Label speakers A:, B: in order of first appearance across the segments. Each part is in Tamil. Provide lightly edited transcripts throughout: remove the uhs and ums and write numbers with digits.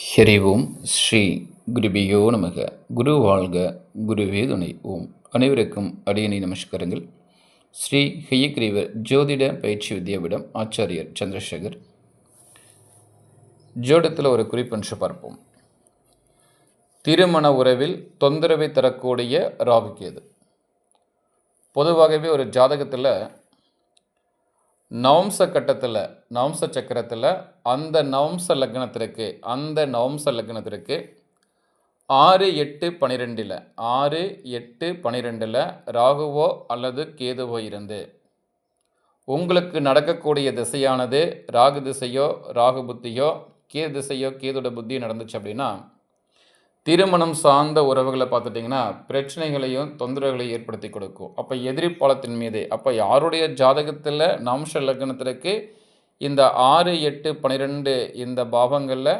A: ஹரி ஓம் ஸ்ரீ குருபியோ நமக. குரு வாழ்க, குருவே துணை. ஓம் அனைவருக்கும் அடியணி நமஸ்காரங்கள். ஸ்ரீ ஹயக்ரீவர் ஜோதிட பயிற்சி வித்யாவிடம் ஆச்சாரியர் சந்திரசேகர். ஜோடத்தில் ஒரு குறிப்பொன்று பார்ப்போம். திருமண உறவில் தொந்தரவை தரக்கூடிய ராகுகேது. பொதுவாகவே ஒரு ஜாதகத்தில் நவம்ச கட்டத்தில், நவம்ச சக்கரத்தில் அந்த நவம்ச லக்னத்திற்கு 6-8-12 6-8-12 ராகுவோ அல்லது கேதுவோ இருந்து உங்களுக்கு நடக்கக்கூடிய திசையானது ராகு திசையோ ராகு புத்தியோ கேது திசையோ கேதுட புத்தியோ நடந்துச்சு அப்படின்னா திருமணம் சார்ந்த உறவுகளை பார்த்துட்டிங்கன்னா பிரச்சனைகளையும் தொந்தரவுகளையும் ஏற்படுத்தி கொடுக்கும். அப்போ எதிர்ப்பாளத்தின் மீது, அப்போ யாருடைய ஜாதகத்தில் நவம்ச லக்னத்திற்கு இந்த 6-8-12 இந்த பாவங்களில்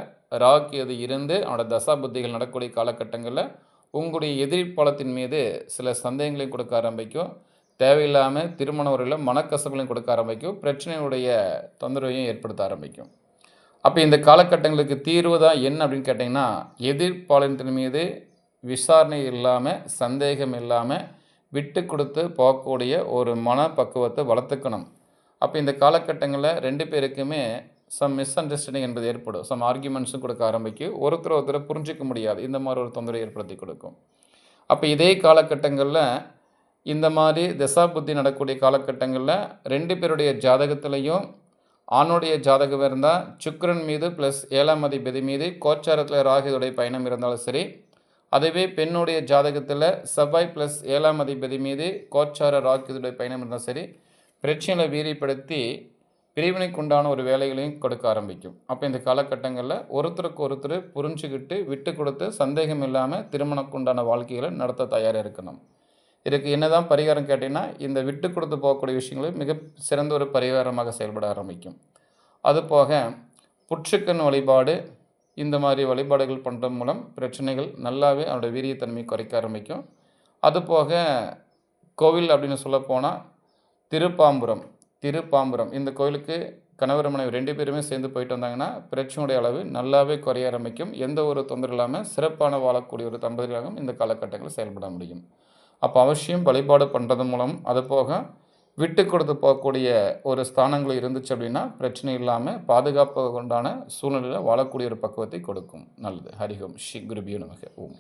A: ராகு எது இருந்து அவனோட தசா புத்திகள் நடக்கக்கூடிய காலகட்டங்களில் உங்களுடைய எதிர்ப்பாளத்தின் மீது சில சந்தேகங்களையும் கொடுக்க ஆரம்பிக்கும். தேவையில்லாமல் திருமண உறவில் மனக்கசப்புகளையும் கொடுக்க ஆரம்பிக்கும். பிரச்சனையுடைய தொந்தரவையும் ஏற்படுத்த ஆரம்பிக்கும். அப்போ இந்த காலகட்டங்களுக்கு தீர்வு தான் என்ன அப்படின்னு கேட்டிங்கன்னா, எதிர்ப்பாளத்தின் மீது விசாரணை இல்லாமல், சந்தேகம் இல்லாமல் விட்டு கொடுத்து போகக்கூடிய ஒரு மனப்பக்குவத்தை வளர்த்துக்கணும். அப்போ இந்த காலகட்டங்களில் 2 பேருக்குமே சம் மிஸ் அண்டர்ஸ்டாண்டிங் என்பது ஏற்படும். சம் ஆர்கியூமெண்ட்ஸும் கொடுக்க ஆரம்பிக்கும். ஒருத்தரை புரிஞ்சிக்க முடியாது. இந்த மாதிரி ஒரு தொந்தரவை ஏற்படுத்தி கொடுக்கும். அப்போ இதே காலகட்டங்களில் இந்த மாதிரி தசா புத்தி நடக்கக்கூடிய காலகட்டங்களில் 2 பேருடைய ஜாதகத்திலையும் ஆணுடைய ஜாதகம் இருந்தால் சுக்கிரன் மீது ப்ளஸ் 7ஆம் அதிபதி மீது கோச்சாரத்தில் ராகுடைய பயணம் இருந்தாலும் சரி, அதுவே பெண்ணுடைய ஜாதகத்தில் செவ்வாய் ப்ளஸ் 7ஆம் அதிபதி மீது கோச்சார ராகுடைய பயணம் இருந்தாலும் சரி, பிரச்சனைகளை வீரியப்படுத்தி பிரிவினைக்குண்டான ஒரு வேலைகளையும் கொடுக்க ஆரம்பிக்கும். அப்போ இந்த காலகட்டங்களில் ஒருத்தருக்கு ஒருத்தர் புரிஞ்சுக்கிட்டு விட்டு கொடுத்து சந்தேகம் இல்லாமல் திருமணக்குண்டான வாழ்க்கைகளை நடத்த தயாராக இருக்கணும். இதுக்கு என்னதான் பரிகாரம் கேட்டிங்கன்னா, இந்த விட்டு கொடுத்து போகக்கூடிய விஷயங்களும் மிக சிறந்த ஒரு பரிகாரமாக செயல்பட ஆரம்பிக்கும். அதுபோக புற்றுக்கண் வழிபாடு, இந்த மாதிரி வழிபாடுகள் பண்ணுறது மூலம் பிரச்சனைகள் நல்லாவே அவனோட வீரியத்தன்மையை குறைக்க ஆரம்பிக்கும். அதுபோக கோவில் அப்படின்னு சொல்லப்போனால் திருப்பாம்புரம் இந்த கோவிலுக்கு கணவர் மனைவி 2 பேருமே சேர்ந்து போயிட்டு வந்தாங்கன்னா பிரச்சனையுடைய அளவு நல்லாவே குறைய ஆரம்பிக்கும். எந்த ஒரு தொந்தரவு இல்லாமல் சிறப்பான வாழக்கூடிய ஒரு தம்பதிகளாகவும் இந்த காலகட்டங்களில் செயல்பட முடியும். அப்போ அவசியம் வழிபாடு பண்ணுறது மூலம், அது போக விட்டு கொடுத்து போகக்கூடிய ஒரு ஸ்தானங்கள் இருந்துச்சு அப்படின்னா பிரச்சனை இல்லாமல் பாதுகாப்பு உண்டான சூழ்நிலையில் வாழக்கூடிய ஒரு பக்குவத்தை கொடுக்கும். நல்லது. ஹரி ஓம் ஸ்ரீ குருபியோ நமக. ஓம்.